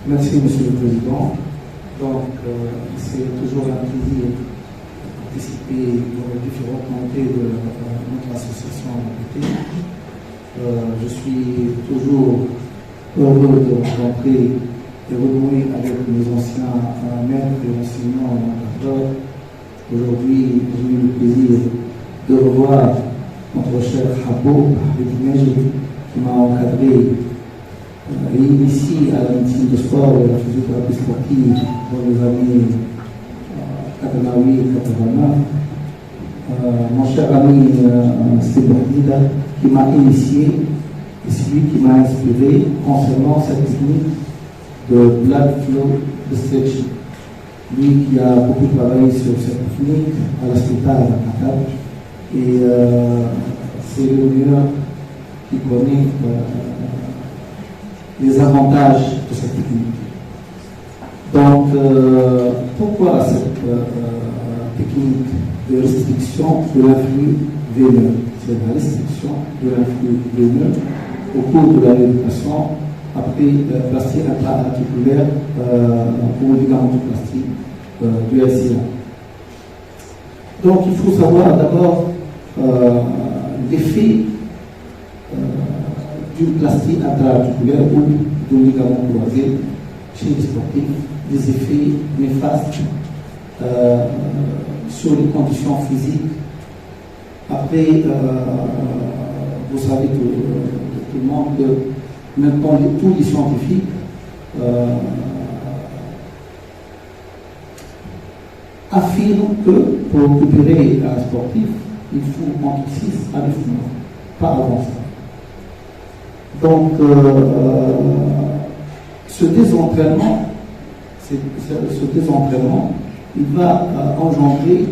Merci, Monsieur le Président. Donc, c'est toujours un plaisir de participer aux différentes montées de notre association APT. Je suis toujours heureux de rencontrer et renouer avec mes anciens maîtres et enseignants encadreurs. Aujourd'hui, j'ai eu le plaisir de revoir notre cher Habbo, qui m'a encadré et initié à la médecine de sport et à la physiothérapie sportive dans les années 88 et 89. Mon cher ami Steve Bordida, qui m'a initié et celui qui m'a inspiré concernant cette technique de blood flow de stretching. Lui qui a beaucoup travaillé sur cette technique à l'hospital à Qatar, et c'est le meilleur qui connaît les avantages de cette technique. Donc, pourquoi cette technique de restriction de l'influx veineux? C'est la restriction de l'influx veineux au cours de la rééducation après plastie intra-articulaire ou ligamentoplastie du LCA. Donc, il faut savoir d'abord l'effet d'une plastie intra-articulaire ou d'un ligament croisé chez les sportifs, des effets néfastes sur les conditions physiques. Après, vous savez tout le monde que maintenant tous les scientifiques affirment que pour récupérer un sportif, il faut entre 6 à 9 mois, pas avant ça. Donc, ce désentraînement, il va engendrer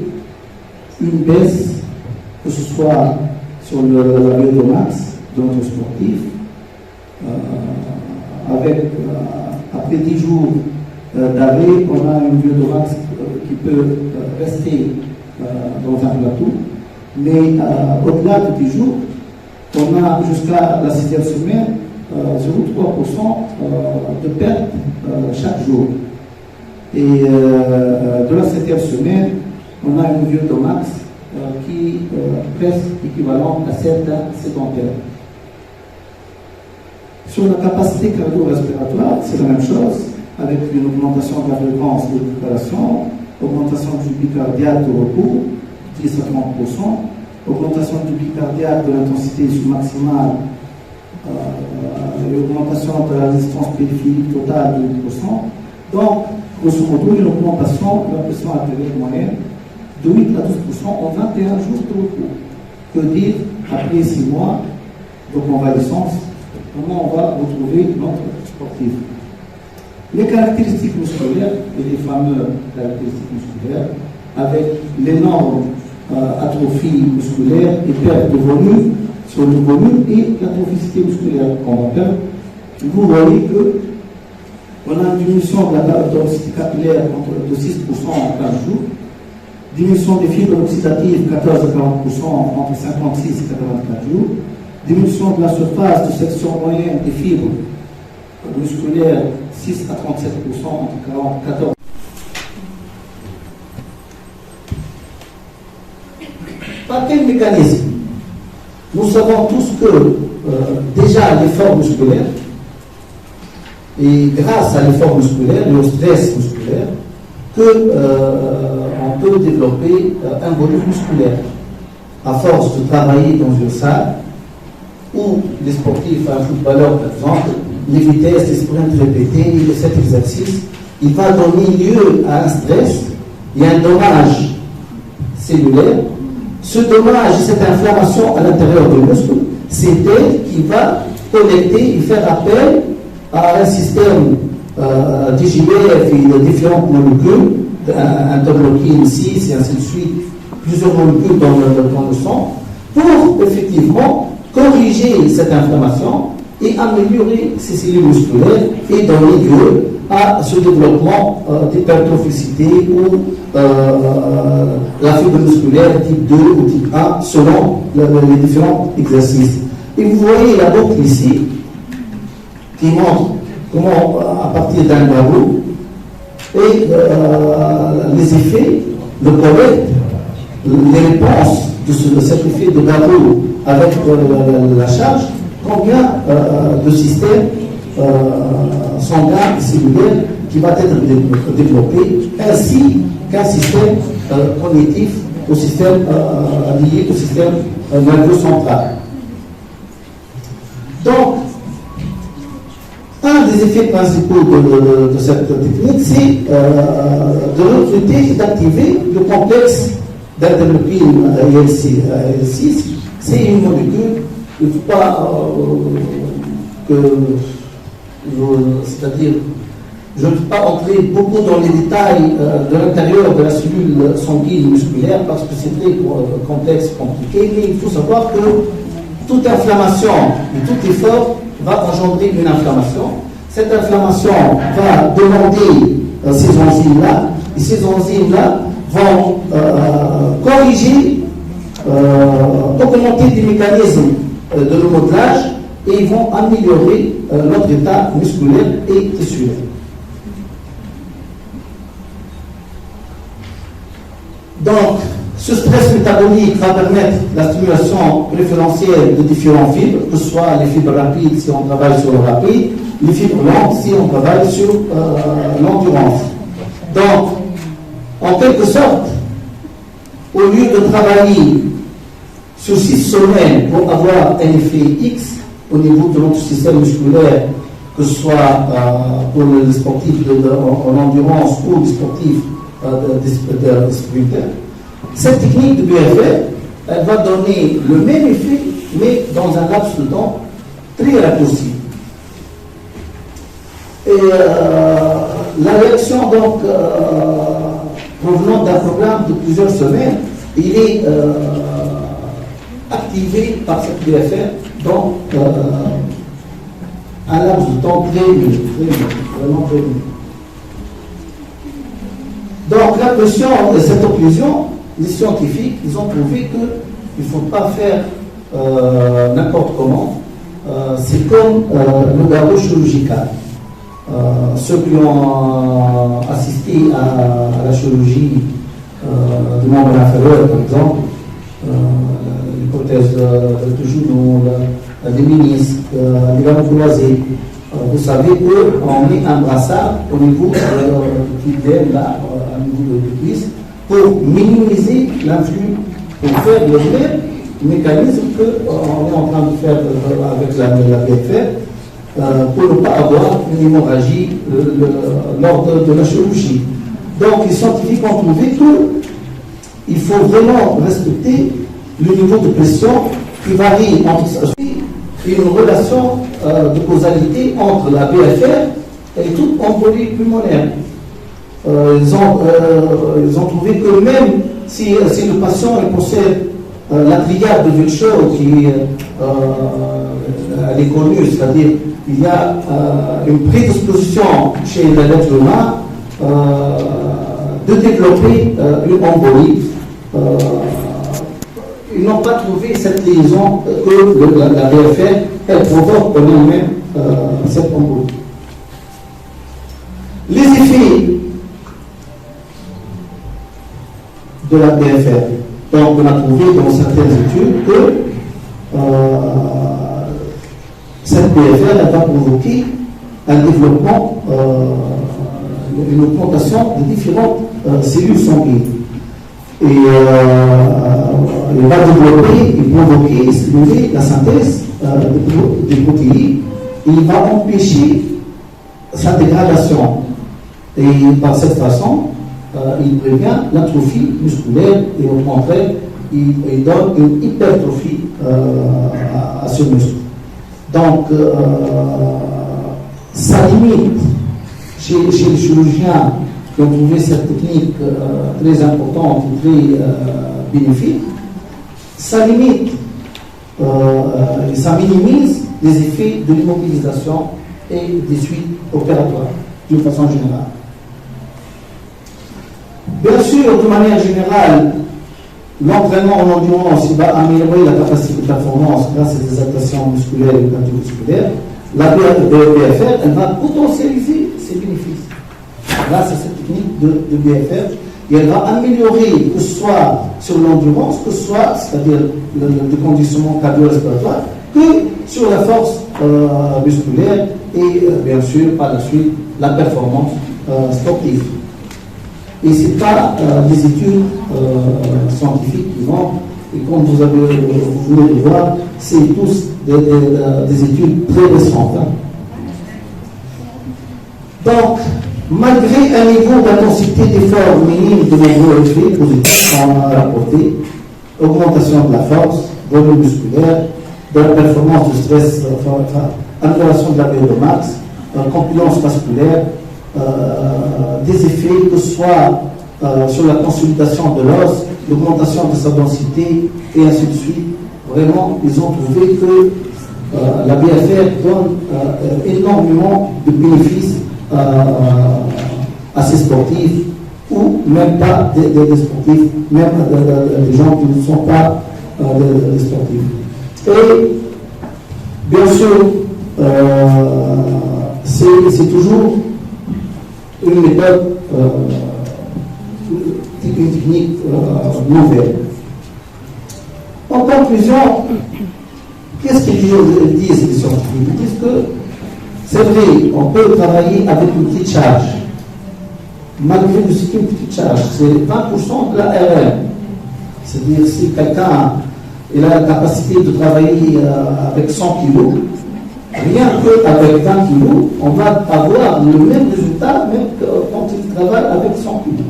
une baisse, que ce soit sur la biomasse de notre sportif, après 10 jours d'arrêt, on a une biomasse qui peut rester dans un plateau, mais au-delà de 10 jours, on a jusqu'à la 6e semaine 0,3% de perte chaque jour. Et de la 7e semaine, on a une biomasse qui est presque équivalente à celle d'un sédentaire. Sur la capacité cardio-respiratoire, c'est la même chose, avec une augmentation de la fréquence de récupération, augmentation du rythme cardiaque au repos, 10 à 30%, augmentation du rythme cardiaque de l'intensité sous-maximale, et augmentation de la résistance périphérique totale de 8%. Donc, grosso modo, une augmentation de la pression artérielle moyenne de 8 à 12% en 21 jours de repos. Que dire après 6 mois de convalescence? Comment on va retrouver notre sportif? Les caractéristiques musculaires et les fameuses caractéristiques musculaires, avec l'énorme atrophie musculaire et perte de volume sur le volume et l'atrophicité musculaire qu'on va perdre. Vous voyez que on a une diminution de la densité capillaire de 6% en 15 jours, diminution des fibres oxydatives 14 à 40% entre 56 et 84 jours, diminution de la surface de section moyenne des fibres musculaires 6 à 37% entre 14. Par quel mécanisme? Nous savons tous que déjà l'effort musculaire, et grâce à l'effort musculaire et au stress musculaire, on peut développer un volume musculaire. À force de travailler dans une salle où les sportifs, un footballeur par exemple, les vitesses, les sprints répétés, cet exercice, il va donner lieu à un stress et un dommage cellulaire. Ce dommage, cette inflammation à l'intérieur du muscle, c'est elle qui va connecter et faire appel à un système d'IGF et de différentes molécules, interleukine 6 et ainsi de suite, plusieurs molécules dans le sang, pour effectivement corriger cette inflammation et améliorer ces cellules musculaires et donner lieu à ce développement d'hypertrophicité ou la fibre musculaire type 2 ou type 1 selon les différents exercices. Et vous voyez la boucle ici qui montre comment, à partir d'un garrot et les effets, le correct, les réponses de cet effet de garrot avec la charge, combien de systèmes sanguins et cellulaires qui va être développé, ainsi qu'un système cognitif au système lié au système nerveux central. Donc, un des effets principaux de cette technique, c'est de recruter et d'activer le complexe d'interleukine IL-6. C'est une molécule, il ne faut pas c'est-à-dire, je ne vais pas entrer beaucoup dans les détails de l'intérieur de la cellule sanguine musculaire parce que c'est très complexe, compliqué, mais il faut savoir que toute inflammation et tout effort va engendrer une inflammation. Cette inflammation va demander ces enzymes-là, et ces enzymes-là vont corriger, augmenter des mécanismes de remodelage et ils vont améliorer notre état musculaire et tissulaire. Donc, ce stress métabolique va permettre la stimulation préférentielle de différentes fibres, que ce soit les fibres rapides si on travaille sur le rapide, les fibres lentes si on travaille sur l'endurance. Donc, en quelque sorte, au lieu de travailler sur 6 semaines pour avoir un effet X au niveau de notre système musculaire, que ce soit pour les sportifs en endurance ou les sportifs des sprinters, cette technique de BFR, elle va donner le même effet, mais dans un laps de temps très raccourci. Et la réaction, donc, provenant d'un programme de plusieurs semaines, il est activé par cette BFR dans un laps de temps très minute, vraiment très minute. Donc, l'impression de cette occlusion, les scientifiques, ils ont trouvé qu'il ne faut pas faire n'importe comment. C'est comme le garrot chirurgical. Ceux qui ont assisté à la chirurgie du membre inférieur, par exemple, l'hypothèse du genou, des ménisques, les gammes croisées, vous savez qu'on met un brassard au niveau du pubère, là, au niveau de cuisse, pour minimiser l'influx, pour faire le même mécanisme qu'on est en train de faire avec la BFR, pour ne pas avoir une hémorragie lors de la chirurgie. Donc les scientifiques ont trouvé qu'il faut vraiment respecter le niveau de pression qui varie entre une relation de causalité entre la BFR et toute embolie pulmonaire. Ils ont trouvé que même si le patient possède la triade de Virchow qui elle est connue, c'est-à-dire il y a une prédisposition chez l'être humain de développer une embolie. Ils n'ont pas trouvé cette liaison que la BFR elle provoque elle-même cette embolie. Les effets de la BFR. Donc, on a trouvé dans certaines études que cette BFR elle va provoquer un développement, une augmentation de différentes cellules sanguines. Et il va développer, et provoquer, et stimuler la synthèse des protéines. Et il va empêcher sa dégradation. Et par cette façon, il prévient l'atrophie musculaire et au contraire, il donne une hypertrophie à ce muscle. Donc, ça limite chez les chirurgiens qui ont trouvé cette technique très importante et très bénéfique, ça limite et ça minimise les effets de l'immobilisation et des suites opératoires d'une façon générale. Bien sûr, de manière générale, l'entraînement en endurance va améliorer la capacité de performance grâce à des adaptations musculaires et cardio-musculaires. La BFR, elle va potentialiser grâce à cette technique de BFR. Et elle va améliorer, que ce soit sur l'endurance, que ce soit, c'est-à-dire le conditionnement cardio-respiratoire, que sur la force musculaire et bien sûr par la suite la performance sportive. Et ce n'est pas des études scientifiques qui vont, et comme vous venez de voir, c'est tous des études très récentes. Hein. Donc, malgré un niveau d'intensité d'effort minime de nombreux effets positifs qu'on a rapporté, augmentation de la force, volume musculaire, de la performance du stress, amélioration de la VO2 max, compilance vasculaire, des effets que ce soit sur la consolidation de l'os, l'augmentation de sa densité et ainsi de suite. Vraiment, ils ont trouvé que la BFR donne énormément de bénéfices à ces sportifs ou même pas des sportifs, même des gens qui ne sont pas des sportifs. Et bien sûr, c'est toujours une méthode, une technique nouvelle. En conclusion, qu'est-ce qu'ils disent les scientifiques? Ils disent que c'est vrai, on peut travailler avec une petite charge, malgré que c'est une petite charge, c'est 20% de la RM. C'est-à-dire si quelqu'un a la capacité de travailler avec 100 kg, rien qu'avec 20 kg, on va avoir le même résultat même quand il travaille avec 100 kg.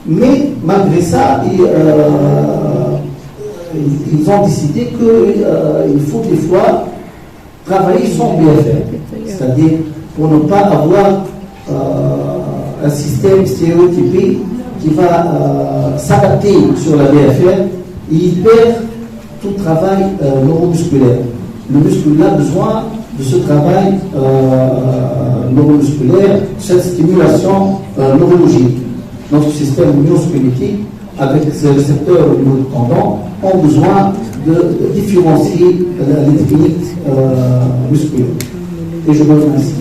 Mais malgré ça, ils ont décidé qu'il faut des fois travailler sans BFR, c'est-à-dire pour ne pas avoir un système stéréotypé qui va s'adapter sur la BFR et il perd tout travail neuromusculaire. Le muscle a besoin de ce travail neuromusculaire, cette stimulation neurologique. Notre système myosquelettique, avec ses récepteurs au niveau du tendon, ont besoin de différencier les techniques musculaires. Et je vous remercie.